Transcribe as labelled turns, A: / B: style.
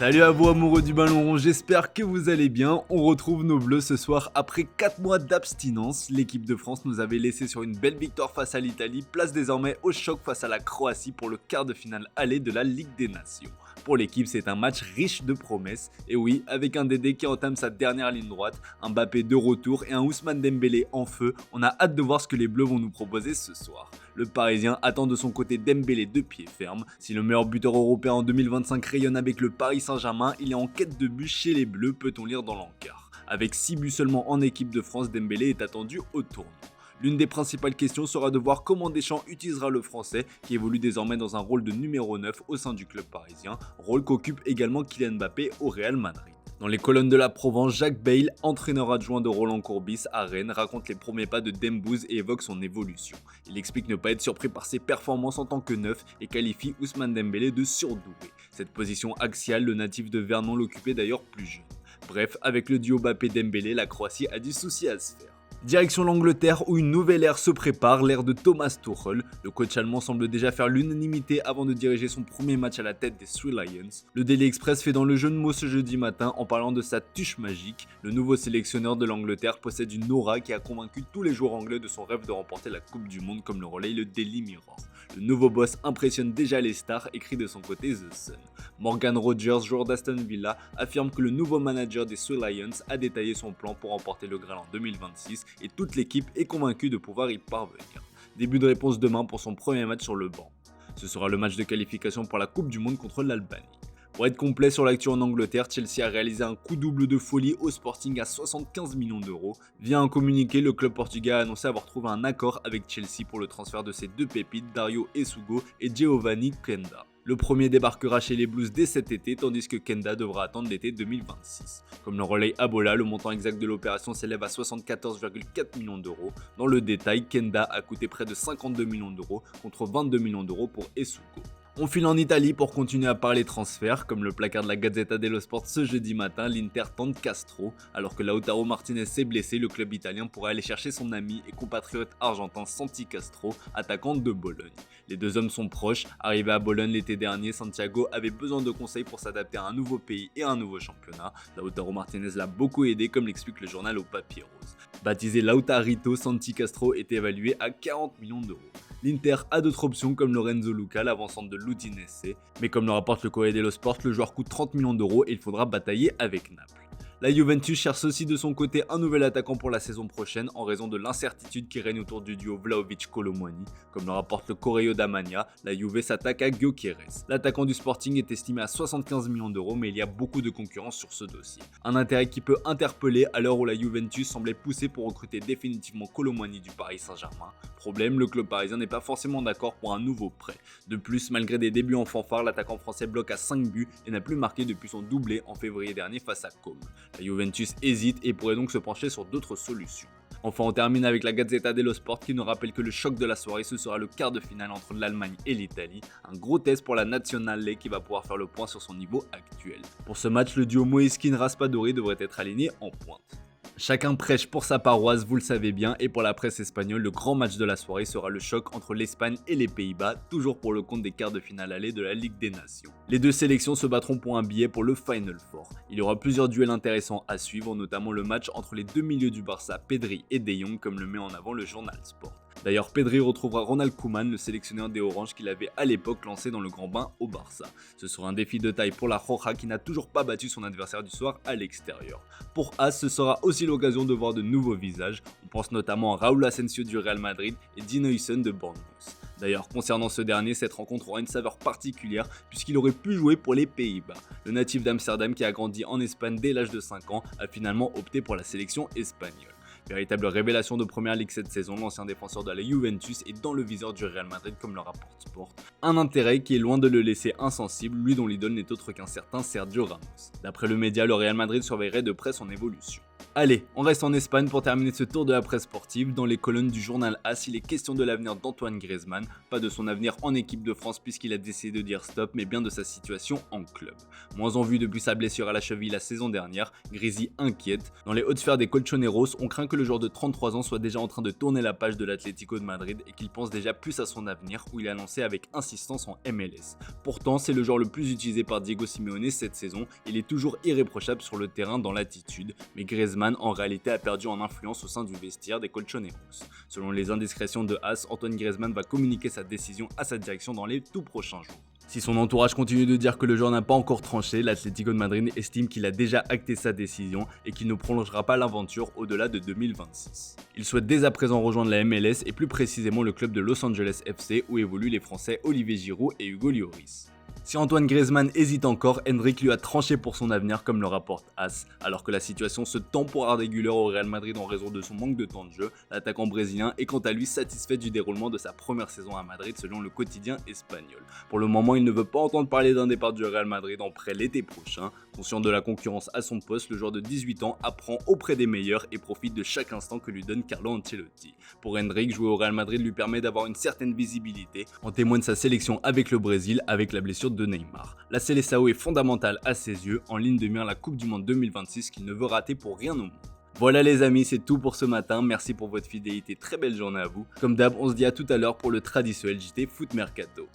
A: Salut à vous amoureux du ballon rond, j'espère que vous allez bien. On retrouve nos bleus ce soir après 4 mois d'abstinence. L'équipe de France nous avait laissé sur une belle victoire face à l'Italie, place désormais au choc face à la Croatie pour le quart de finale aller de la Ligue des Nations. Pour l'équipe, c'est un match riche de promesses. Et oui, avec un Dédé qui entame sa dernière ligne droite, un Mbappé de retour et un Ousmane Dembélé en feu, on a hâte de voir ce que les Bleus vont nous proposer ce soir. Le Parisien attend de son côté Dembélé de pied ferme. Si le meilleur buteur européen en 2025 rayonne avec le Paris Saint-Germain, il est en quête de but chez les Bleus, peut-on lire dans l'encart. Avec 6 buts seulement en équipe de France, Dembélé est attendu au tournoi. L'une des principales questions sera de voir comment Deschamps utilisera le français, qui évolue désormais dans un rôle de numéro 9 au sein du club parisien, rôle qu'occupe également Kylian Mbappé au Real Madrid. Dans les colonnes de la Provence, Jacques Bail, entraîneur adjoint de Roland Courbis à Rennes, raconte les premiers pas de Dembouz et évoque son évolution. Il explique ne pas être surpris par ses performances en tant que neuf et qualifie Ousmane Dembélé de surdoué. Cette position axiale, le natif de Vernon l'occupait d'ailleurs plus jeune. Bref, avec le duo Mbappé-Dembélé, la Croatie a du souci à se faire. Direction l'Angleterre où une nouvelle ère se prépare, l'ère de Thomas Tuchel. Le coach allemand semble déjà faire l'unanimité avant de diriger son premier match à la tête des Three Lions. Le Daily Express fait dans le jeu de mots ce jeudi matin en parlant de sa touche magique. Le nouveau sélectionneur de l'Angleterre possède une aura qui a convaincu tous les joueurs anglais de son rêve de remporter la Coupe du Monde comme le relaye le Daily Mirror. Le nouveau boss impressionne déjà les stars, écrit de son côté The Sun. Morgan Rogers, joueur d'Aston Villa, affirme que le nouveau manager des Three Lions a détaillé son plan pour remporter le Graal en 2026 et toute l'équipe est convaincue de pouvoir y parvenir. Début de réponse demain pour son premier match sur le banc. Ce sera le match de qualification pour la Coupe du Monde contre l'Albanie. Pour être complet sur l'actu en Angleterre, Chelsea a réalisé un coup double de folie au Sporting à 75 millions d'euros. Via un communiqué, le club portugais a annoncé avoir trouvé un accord avec Chelsea pour le transfert de ses deux pépites, Dario Essugo et Giovanni Kenda. Le premier débarquera chez les Blues dès cet été, tandis que Kenda devra attendre l'été 2026. Comme le relaye Abola, le montant exact de l'opération s'élève à 74,4 millions d'euros. Dans le détail, Kenda a coûté près de 52 millions d'euros contre 22 millions d'euros pour Essugo. On file en Italie pour continuer à parler transferts, comme le placard de la Gazzetta dello Sport ce jeudi matin, l'Inter tente Castro. Alors que Lautaro Martinez s'est blessé, le club italien pourrait aller chercher son ami et compatriote argentin Santi Castro, attaquant de Bologne. Les deux hommes sont proches, arrivé à Bologne l'été dernier, Santiago avait besoin de conseils pour s'adapter à un nouveau pays et à un nouveau championnat. Lautaro Martinez l'a beaucoup aidé, comme l'explique le journal au papier rose. Baptisé Lautarito, Santi Castro est évalué à 40 millions d'euros. L'Inter a d'autres options comme Lorenzo Luca, l'avant-centre de l'Udinese, mais comme le rapporte le Corriere dello Sport, le joueur coûte 30 millions d'euros et il faudra batailler avec Naples. La Juventus cherche aussi de son côté un nouvel attaquant pour la saison prochaine en raison de l'incertitude qui règne autour du duo Vlahovic-Kolo Muani. Comme le rapporte le Correio d'Amania, la Juve s'attaque à Gyökeres. L'attaquant du Sporting est estimé à 75 millions d'euros, mais il y a beaucoup de concurrence sur ce dossier. Un intérêt qui peut interpeller à l'heure où la Juventus semblait poussée pour recruter définitivement Kolo Muani du Paris Saint-Germain. Problème, le club parisien n'est pas forcément d'accord pour un nouveau prêt. De plus, malgré des débuts en fanfare, l'attaquant français bloque à 5 buts et n'a plus marqué depuis son doublé en février dernier face à Côme. La Juventus hésite et pourrait donc se pencher sur d'autres solutions. Enfin, on termine avec la Gazzetta dello Sport qui nous rappelle que le choc de la soirée, ce sera le quart de finale entre l'Allemagne et l'Italie. Un gros test pour la Nazionale qui va pouvoir faire le point sur son niveau actuel. Pour ce match, le duo Moiskin-Raspadori devrait être aligné en pointe. Chacun prêche pour sa paroisse, vous le savez bien, et pour la presse espagnole, le grand match de la soirée sera le choc entre l'Espagne et les Pays-Bas, toujours pour le compte des quarts de finale aller de la Ligue des Nations. Les deux sélections se battront pour un billet pour le Final Four. Il y aura plusieurs duels intéressants à suivre, notamment le match entre les deux milieux du Barça, Pedri et De Jong, comme le met en avant le journal Sport. D'ailleurs, Pedri retrouvera Ronald Koeman, le sélectionneur des Oranges qu'il avait à l'époque lancé dans le grand bain au Barça. Ce sera un défi de taille pour la Roja qui n'a toujours pas battu son adversaire du soir à l'extérieur. Pour As, ce sera aussi l'occasion de voir de nouveaux visages. On pense notamment à Raúl Asensio du Real Madrid et Dean Huijsen de Bournemouth. D'ailleurs, concernant ce dernier, cette rencontre aura une saveur particulière puisqu'il aurait pu jouer pour les Pays-Bas. Le natif d'Amsterdam qui a grandi en Espagne dès l'âge de 5 ans a finalement opté pour la sélection espagnole. Véritable révélation de première ligue cette saison, l'ancien défenseur de la Juventus est dans le viseur du Real Madrid comme le rapporte Sport. Un intérêt qui est loin de le laisser insensible, lui dont l'idole n'est autre qu'un certain Sergio Ramos. D'après le média, le Real Madrid surveillerait de près son évolution. Allez, on reste en Espagne pour terminer ce tour de la presse sportive. Dans les colonnes du journal AS, il est question de l'avenir d'Antoine Griezmann, pas de son avenir en équipe de France puisqu'il a décidé de dire stop, mais bien de sa situation en club. Moins en vue depuis sa blessure à la cheville la saison dernière, Grisi inquiète. Dans les hautes sphères des Colchoneros, on craint que le joueur de 33 ans soit déjà en train de tourner la page de l'Atlético de Madrid et qu'il pense déjà plus à son avenir, où il a lancé avec insistance en MLS. Pourtant, c'est le joueur le plus utilisé par Diego Simeone cette saison, il est toujours irréprochable sur le terrain dans l'attitude, mais Griezmann en réalité a perdu en influence au sein du vestiaire des Colchoneros. Selon les indiscrétions de AS, Antoine Griezmann va communiquer sa décision à sa direction dans les tout prochains jours. Si son entourage continue de dire que le joueur n'a pas encore tranché, l'Atlético de Madrid estime qu'il a déjà acté sa décision et qu'il ne prolongera pas l'aventure au-delà de 2026. Il souhaite dès à présent rejoindre la MLS et plus précisément le club de Los Angeles FC où évoluent les Français Olivier Giroud et Hugo Lloris. Si Antoine Griezmann hésite encore, Endrick lui a tranché pour son avenir comme le rapporte AS. Alors que la situation se tend pour Arda Güler au Real Madrid en raison de son manque de temps de jeu, l'attaquant brésilien est quant à lui satisfait du déroulement de sa première saison à Madrid selon le quotidien espagnol. Pour le moment, il ne veut pas entendre parler d'un départ du Real Madrid en prêt l'été prochain. Conscient de la concurrence à son poste, le joueur de 18 ans apprend auprès des meilleurs et profite de chaque instant que lui donne Carlo Ancelotti. Pour Endrick, jouer au Real Madrid lui permet d'avoir une certaine visibilité, en témoigne sa sélection avec le Brésil avec la blessure de Neymar. La Seleção est fondamentale à ses yeux, en ligne de mire la Coupe du Monde 2026 qu'il ne veut rater pour rien au monde. Voilà les amis, c'est tout pour ce matin, merci pour votre fidélité, très belle journée à vous. Comme d'hab, on se dit à tout à l'heure pour le traditionnel JT Foot Mercato.